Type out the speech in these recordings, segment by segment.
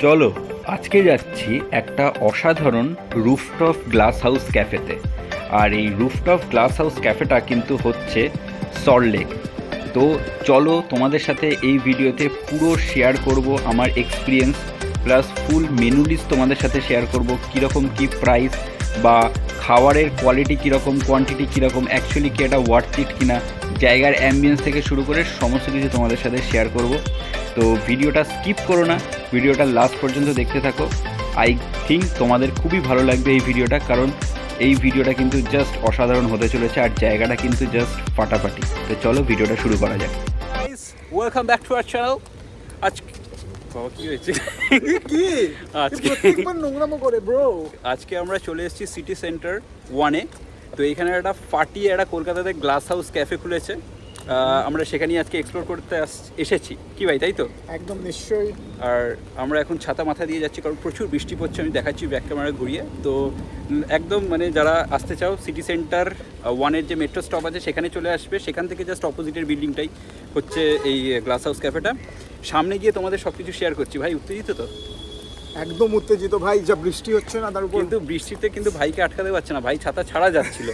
চলো আজকে যাচ্ছি একটা অসাধারণ রুফটপ গ্লাস হাউস ক্যাফেতে। আর এই রুফটপ গ্লাস হাউস ক্যাফেটা কিন্তু হচ্ছে সল্টলেক। তো চলো তোমাদের সাথে এই ভিডিওতে পুরো শেয়ার করব আমার experience, plus full menu list তোমাদের সাথে শেয়ার করব, কীরকম কী প্রাইস বা খাবারের কোয়ালিটি কীরকম, কোয়ান্টিটি কীরকম, অ্যাকচুয়ালি কি এটা ওয়ার্থ ইট কিনা, জায়গার অ্যাম্বিয়েন্স থেকে শুরু করে সমস্ত কিছু তোমাদের সাথে শেয়ার করব। তো ভিডিওটা স্কিপ করো না, ভিডিওটা লাস্ট পর্যন্ত দেখতে থাকো। আই থিঙ্ক তোমাদের খুবই ভালো লাগবে এই ভিডিওটা, কারণ এই ভিডিওটা কিন্তু জাস্ট অসাধারণ হতে চলেছে আর জায়গাটা কিন্তু জাস্ট ফাটাফাটি। তো চলো ভিডিওটা শুরু করা যাক। Guys welcome back to our channel. কি হয়েছে প্রত্যেকবার নোংরামো করে ব্রো। আজকে আমরা চলে এসেছি সিটি সেন্টার 1-এ। তো এখানে একটা ফাটিয়ে একটা কলকাতাতে গ্লাস হাউস ক্যাফে খুলেছে, আমরা সেখানেই আজকে এক্সপ্লোর করতে এসেছি কি ভাই, তাই তো? একদম নিশ্চয়ই। আর আমরা এখন ছাতা মাথা দিয়ে যাচ্ছি কারণ প্রচুর বৃষ্টি পড়ছে, আমি দেখাচ্ছি ব্যাক ক্যামেরা ঘুরিয়ে। তো একদম মানে যারা আসতে চাও সিটি সেন্টার 1-এর যে মেট্রো স্টপ আছে সেখানে চলে আসবে, সেখান থেকে জাস্ট অপোজিটের বিল্ডিংটাই হচ্ছে এই গ্লাস হাউস ক্যাফেটা। সামনে গিয়ে তোমাদের সব কিছু শেয়ার করছি। ভাই উত্তেজিত তো? একদম উত্তেজিত ভাই, যা বৃষ্টি হচ্ছে না তার উপর। কিন্তু বৃষ্টিতে কিন্তু ভাইকে আটকাতে পারছে না, ভাই ছাতা ছাড়া যাচ্ছিল,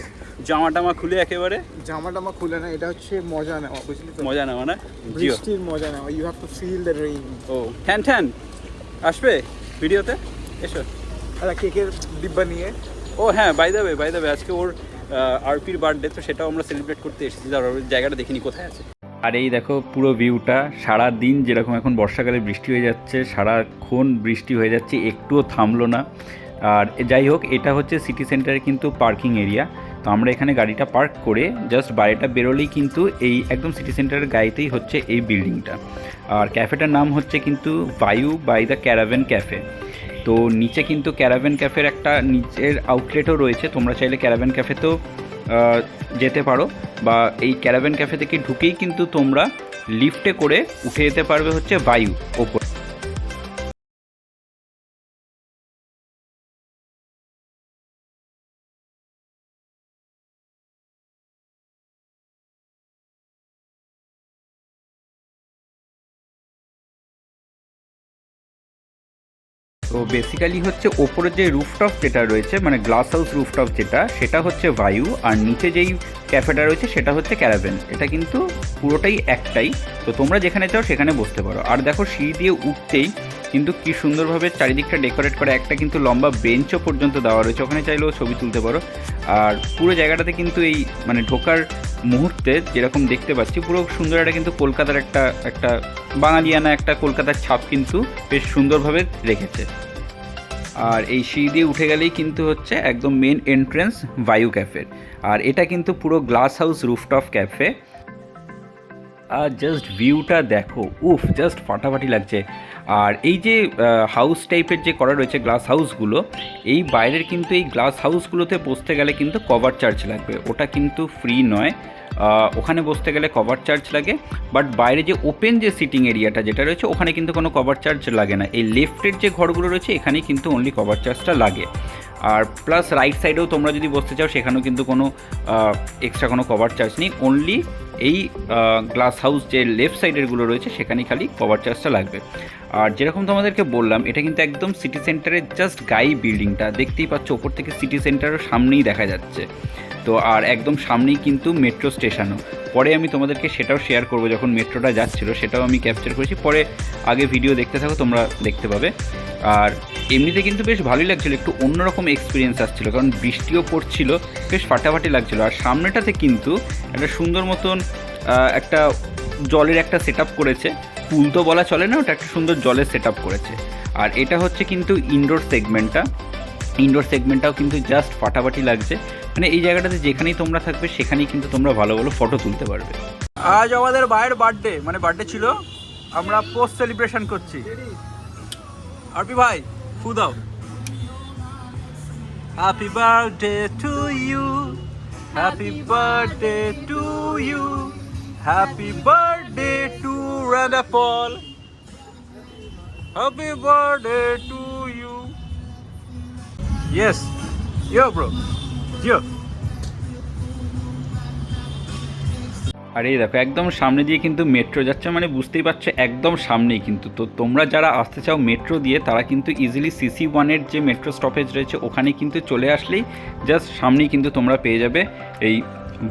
জামা টামা খুলে একেবারে। জামা টামা খুলে না, এটা হচ্ছে মজা নেওয়া, বুঝলি তো? মজা নেওয়া না, বৃষ্টির মজা নেওয়া। You have to feel the rain. ও ঠ্যান ঠ্যান আসবে ভিডিওতে, এসো। আরে কেকের ডিব্বা নিয়ে। ও হ্যাঁ, বাই দ্য ওয়ে আজকে ওর আরপির বার্থডে, তো সেটাও আমরা সেলিব্রেট করতে এসেছি। জায়গাটা দেখিনি কোথায় আছে। আর এই দেখো পুরো ভিউটা, সারা দিন যেরকম এখন বর্ষাকালে বৃষ্টি হয়ে যাচ্ছে, সারাক্ষণ বৃষ্টি হয়ে যাচ্ছে, একটুও থামলো না। আর যাই হোক, এটা হচ্ছে সিটি সেন্টারে কিন্তু পার্কিং এরিয়া। তো আমরা এখানে গাড়িটা পার্ক করে জাস্ট বাইরেটা বেরোলেই কিন্তু এই একদম সিটি সেন্টারের গায়েতেই হচ্ছে এই বিল্ডিংটা। আর ক্যাফেটার নাম হচ্ছে কিন্তু Vayu by the caravan cafe. তো নিচে কিন্তু ক্যারাভেন ক্যাফের একটা নিচের আউটলেটও রয়েছে, তোমরা চাইলে ক্যারাভেন ক্যাফেতেও যেতে পারো, বা এই ক্যারাভেন ক্যাফে থেকে ঢুকেই কিন্তু তোমরা লিফটে করে উঠে যেতে পারবে হচ্ছে ভায়ু ওপর। তো বেসিক্যালি হচ্ছে ওপরে যে রুফটপ যেটা রয়েছে, মানে গ্লাস হাউস রুফটপ যেটা, সেটা হচ্ছে ভায়ু, আর নিচে যেই ক্যাফেটা রয়েছে সেটা হচ্ছে ক্যারাভেন। এটা কিন্তু পুরোটাই একটাই। তো তোমরা যেখানে চাও সেখানে বসতে পারো। আর দেখো সিঁড়ি দিয়ে উঠতেই কিন্তু কি সুন্দরভাবে চারিদিকটা ডেকোরেট করা, একটা কিন্তু লম্বা বেঞ্চও পর্যন্ত দেওয়া রয়েছে, ওখানে চাইলেও ছবি তুলতে পারো। আর পুরো জায়গাটাতে কিন্তু এই মানে ঢোকার মুহূর্তে যেরকম দেখতে পাচ্ছি, পুরো সুন্দর একটা কিন্তু কলকাতার একটা বাঙালিয়ানা একটা কলকাতার ছাপ কিন্তু বেশ সুন্দরভাবে রেখেছে। আর এই সিঁড়ি দিয়ে উঠে গেলেই কিন্তু হচ্ছে একদম মেন এন্ট্রেন্স ভায়ু ক্যাফের। আর এটা কিন্তু পুরো গ্লাস হাউস রুফটপ ক্যাফে। আর জাস্ট ভিউটা দেখো, উফ, জাস্ট ফাটাফাটি লাগছে। আর এই যে হাউস টাইপের যে করা রয়েছে গ্লাস হাউসগুলো, এই বাইরের কিন্তু এই গ্লাস হাউসগুলোতে বসতে গেলে কিন্তু কভার চার্জ লাগবে, ওটা কিন্তু ফ্রি নয়। ওখানে বসতে গেলে কভার চার্জ লাগে, বাট বাইরে যে ওপেন যে সিটিং এরিয়াটা যেটা রয়েছে ওখানে কিন্তু কোনো কভার চার্জ লাগে না। এই লেফটের যে ঘরগুলো রয়েছে এখানেই কিন্তু অনলি কভার চার্জটা লাগে। আর প্লাস রাইট সাইডেও তোমরা যদি বসতে চাও সেখানেও কিন্তু কোনো এক্সট্রা কোনো কভার চার্জ নেই, অনলি এই গ্লাস হাউস যে লেফট সাইডেরগুলো রয়েছে সেখানেই খালি কভার চার্জটা লাগবে। আর যেরকম তোমাদেরকে বললাম, এটা কিন্তু একদম সিটি সেন্টারের জাস্ট গায়ে বিল্ডিংটা দেখতেই পাচ্ছ, ওপর থেকে সিটি সেন্টারের সামনেই দেখা যাচ্ছে। তো আর একদম সামনেই কিন্তু মেট্রো স্টেশনও। পরে আমি তোমাদেরকে সেটাও শেয়ার করবো, যখন মেট্রোটা যাচ্ছিলো সেটাও আমি ক্যাপচার করেছি, পরে আগে ভিডিও দেখতে থাকো তোমরা দেখতে পাবে। আর এমনিতে কিন্তু বেশ ভালোই লাগছিলো, একটু অন্যরকম এক্সপিরিয়েন্স আসছিলো, কারণ বৃষ্টিও পড়ছিল, বেশ ফাটাফাটি লাগছিলো। আর সামনেটাতে কিন্তু একটা সুন্দর মতন একটা জলের একটা সেট আপ করেছে, পুল তো বলা চলে না, ওটা একটা সুন্দর জলের সেট আপ করেছে। আর এটা হচ্ছে কিন্তু ইনডোর সেগমেন্টটাও কিন্তু জাস্ট ফাটাফাটি লাগছে। মানে এই জায়গাটাতে যেখানেই তোমরা থাকবে সেখানেই কিন্তু তোমরা ভালো ভালো ফটো তুলতে পারবে। আজ আমাদের ভাইয়ের বার্থডে, মানে বার্থডে ছিল, আমরা পোস্ট সেলিব্রেশন করছি। আরপি ভাই ফু দাও। Happy birthday to you, happy birthday to you, happy birthday to Radha Paul, happy birthday to you. Yes, yo bro, yo. আর এই দেখো একদম সামনে দিয়ে কিন্তু মেট্রো যাচ্ছে, মানে বুঝতেই পারছো একদম সামনেই কিন্তু। তো তোমরা যারা আসতে চাও মেট্রো দিয়ে তারা কিন্তু ইজিলি CC1-এর যে মেট্রো স্টপেজ রয়েছে ওখানে কিন্তু চলে আসলেই জাস্ট সামনেই কিন্তু তোমরা পেয়ে যাবে এই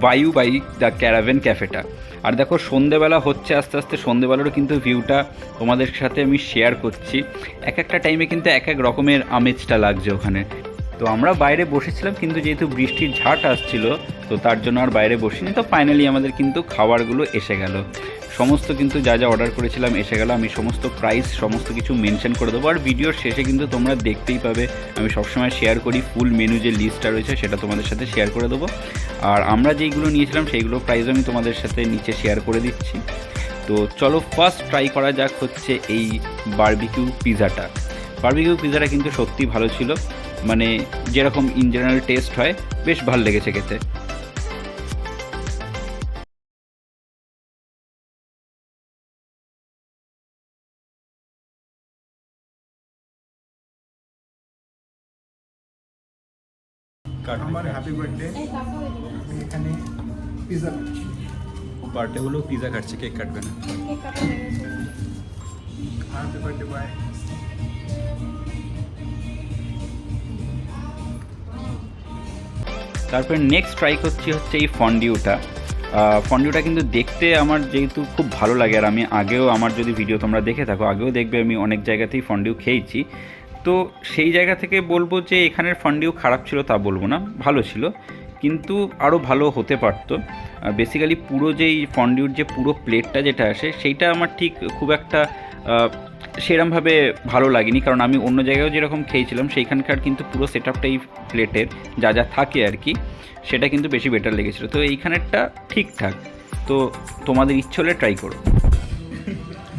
ভাইউ বাই দ্য ক্যারাভেন ক্যাফেটা। আর দেখো সন্ধেবেলা হচ্ছে আস্তে আস্তে, সন্ধেবেলারও কিন্তু ভিউটা তোমাদের সাথে আমি শেয়ার করছি। এক একটা টাইমে কিন্তু এক এক রকমের আমেজটা লাগছে ওখানে। তো আমরা বাইরে বসেছিলাম, কিন্তু যেহেতু বৃষ্টির ঝাঁট আসছিল তো তার জন্য আর বাইরে বসিনি। তো ফাইনালি আমাদের কিন্তু খাবারগুলো এসে গেল, সমস্ত কিন্তু যা যা অর্ডার করেছিলাম এসে গেল। আমি সমস্ত প্রাইস সমস্ত কিছু মেনশন করে দেবো, আর ভিডিওর শেষে কিন্তু তোমরা দেখতেই পাবে। আমি সবসময় শেয়ার করি ফুল মেনু যে লিস্টটা রয়েছে সেটা তোমাদের সাথে শেয়ার করে দেবো। আর আমরা যেইগুলো নিয়েছিলাম সেইগুলো প্রাইস আমি তোমাদের সাথে নিচে শেয়ার করে দিচ্ছি। তো চলো ফার্স্ট ট্রাই করা যাক হচ্ছে এই বারবিকিউ পিৎজাটা। বারবিকিউ পিৎজাটা কিন্তু সত্যি ভালো ছিল, মানে যেরকম ইন জেনারেল টেস্ট হয় বেশ ভালো লেগেছে খেতে। আমার হ্যাপি বার্থডে, আমি এখানে পিৎজা খাচ্ছি। বার্থডে হলো পিৎজা খাচ্ছে, কেক কাটবে না। Happy birthday bye. তারপর নেক্সট ট্রাই করছি হচ্ছে এই ফন্ডিউটা। ফন্ডিউটা কিন্তু দেখতে আমার যেহেতু খুব ভালো লাগে, আর আমি আগেও আমার যদি ভিডিও তোমরা দেখে থাকো আগেও দেখবে আমি অনেক জায়গাতেই ফন্ডিউ খেয়েছি। তো সেই জায়গা থেকে বলবো যে এখানের ফন্ডিউ খারাপ ছিল তা বলবো না, ভালো ছিল, কিন্তু আরও ভালো হতে পারতো। বেসিক্যালি পুরো যেই ফন্ডিউর যে পুরো প্লেটটা যেটা আসে সেইটা আমার ঠিক খুব একটা সেরমভাবে ভালো লাগেনি, কারণ আমি অন্য জায়গায়ও যেরকম খেয়েছিলাম সেইখানকার কিন্তু পুরো সেট আপটাই প্লেটের যা যা থাকে আর কি, সেটা কিন্তু বেশি বেটার লেগেছিলো। তো এইখানেরটা ঠিকঠাক, তো তোমাদের ইচ্ছে হলে ট্রাই করো।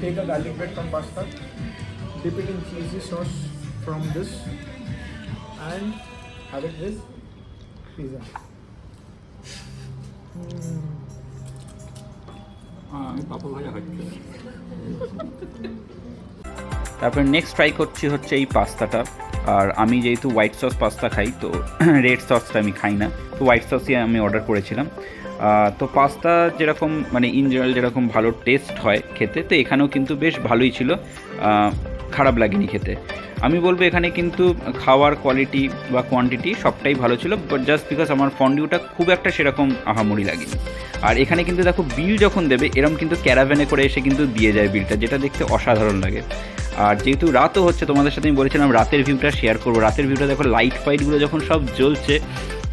Take a garlic bread from pasta, dip it in cheesy sauce from this, and have it with pizza. আমি পাপড় ভাজা খাচ্ছি। তারপর নেক্সট ট্রাই করছি হচ্ছে এই পাস্তাটা। আর আমি যেহেতু হোয়াইট সস পাস্তা খাই তো রেড সসটা আমি খাই না, তো হোয়াইট সসই আমি অর্ডার করেছিলাম। তো পাস্তা যেরকম মানে ইন জেনারেল যেরকম ভালো টেস্ট হয় খেতে, তো এখানেও কিন্তু বেশ ভালোই ছিল, খারাপ লাগেনি খেতে। আমি বলবো এখানে কিন্তু খাওয়ার কোয়ালিটি বা কোয়ান্টিটি সবটাই ভালো ছিল, বাট জাস্ট বিকজ আমার ফন্ডিউটা খুব একটা সেরকম আহামরি লাগেনি। আর এখানে কিন্তু দেখো বিল যখন দেবে এরকম কিন্তু ক্যারাভ্যানে করে এসে কিন্তু দিয়ে যায় বিলটা, যেটা দেখতে অসাধারণ লাগে। আর যেহেতু রাতও হচ্ছে, তোমাদের সাথে আমি বলেছিলাম রাতের ভিউটা শেয়ার করবো। রাতের ভিউটা দেখো, লাইট ফাইটগুলো যখন সব জ্বলছে,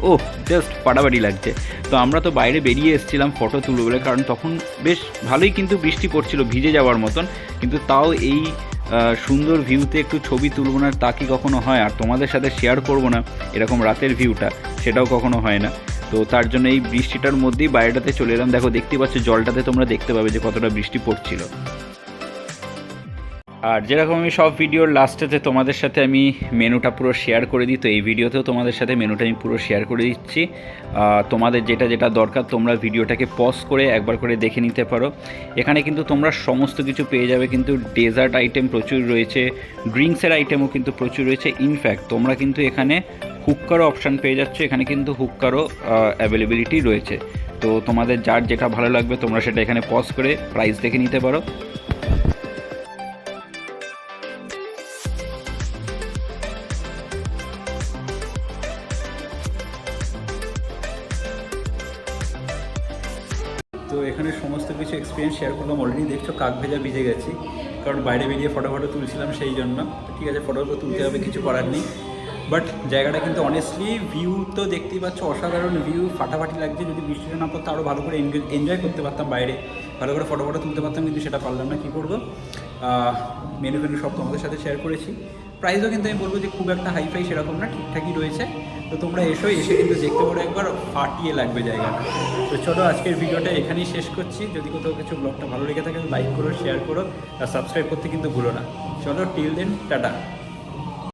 ও জাস্ট ফাটাফাটি লাগছে। তো আমরা তো বাইরে বেরিয়ে এসেছিলাম ফটো তুলবো বলে, কারণ তখন বেশ ভালোই কিন্তু বৃষ্টি পড়ছিল, ভিজে যাওয়ার মতন, কিন্তু তাও এই সুন্দর ভিউতে একটু ছবি তুলব না তা কি কখনো হয়? আর তোমাদের সাথে শেয়ার করব না এরকম রাতের ভিউটা, সেটাও কখনো হয় না। তো তার জন্য এই বৃষ্টিটার মধ্যেই বাইরেটাতে চলে এলাম। দেখো দেখতে পাচ্ছ জলটাতে, তোমরা দেখতে পাবে যে কতটা বৃষ্টি পড়ছিল। আর যেরকম আমি সব ভিডিওর লাস্টেতে তোমাদের সাথে আমি মেনুটা পুরো শেয়ার করে দিই, তো এই ভিডিওতেও তোমাদের সাথে মেনুটা আমি পুরো শেয়ার করে দিচ্ছি। তোমাদের যেটা যেটা দরকার তোমরা ভিডিওটাকে পজ করে একবার করে দেখে নিতে পারো। এখানে কিন্তু তোমরা সমস্ত কিছু পেয়ে যাবে, কিন্তু ডেজার্ট আইটেম প্রচুর রয়েছে, ড্রিঙ্কসের আইটেমও কিন্তু প্রচুর রয়েছে। ইনফ্যাক্ট তোমরা কিন্তু এখানে হুক্কারও অপশান পেয়ে যাচ্ছ, এখানে কিন্তু হুক্কারও অ্যাভেলেবিলিটি রয়েছে। তো তোমাদের যার যেটা ভালো লাগবে তোমরা সেটা এখানে পজ করে প্রাইস দেখে নিতে পারো। তো এখানে সমস্ত কিছু এক্সপিরিয়েন্স শেয়ার করলাম। অলরেডি দেখছো কাক ভেজা ভিজে গেছি, কারণ বাইরে বেরিয়ে ফটো তুলছিলাম সেই জন্য। ঠিক আছে, ফটো তুলতে হবে, কিছু করার নেই। বাট জায়গাটা কিন্তু অনেস্টলি ভিউ তো দেখতেই পাচ্ছ, অসাধারণ ভিউ, ফাটাফাটি লাগছে। যদি বৃষ্টিটা না পড়তো আরও ভালো করে এনজয় করতে পারতাম, বাইরে ভালো করে ফটো তুলতে পারতাম, কিন্তু সেটা পারলাম না। কী করবো, মেনু সব তোমাদের সাথে শেয়ার করেছি। প্রাইসও কিন্তু আমি বলবো যে খুব একটা হাইফাই সেরকম না, ঠিকঠাকই রয়েছে। তো তোমরা এসে কিন্তু দেখতে পারো, একবার ফাটিয়ে লাগবে জায়গাটা। তো চলো আজকের ভিডিওটা এখানেই শেষ করছি। যদি কোথাও কিছু ব্লগটা ভালো লেগে থাকে লাইক করো, শেয়ার করো, আর সাবস্ক্রাইব করতে কিন্তু ভুলো না। চলো টিল দেন, টাটা।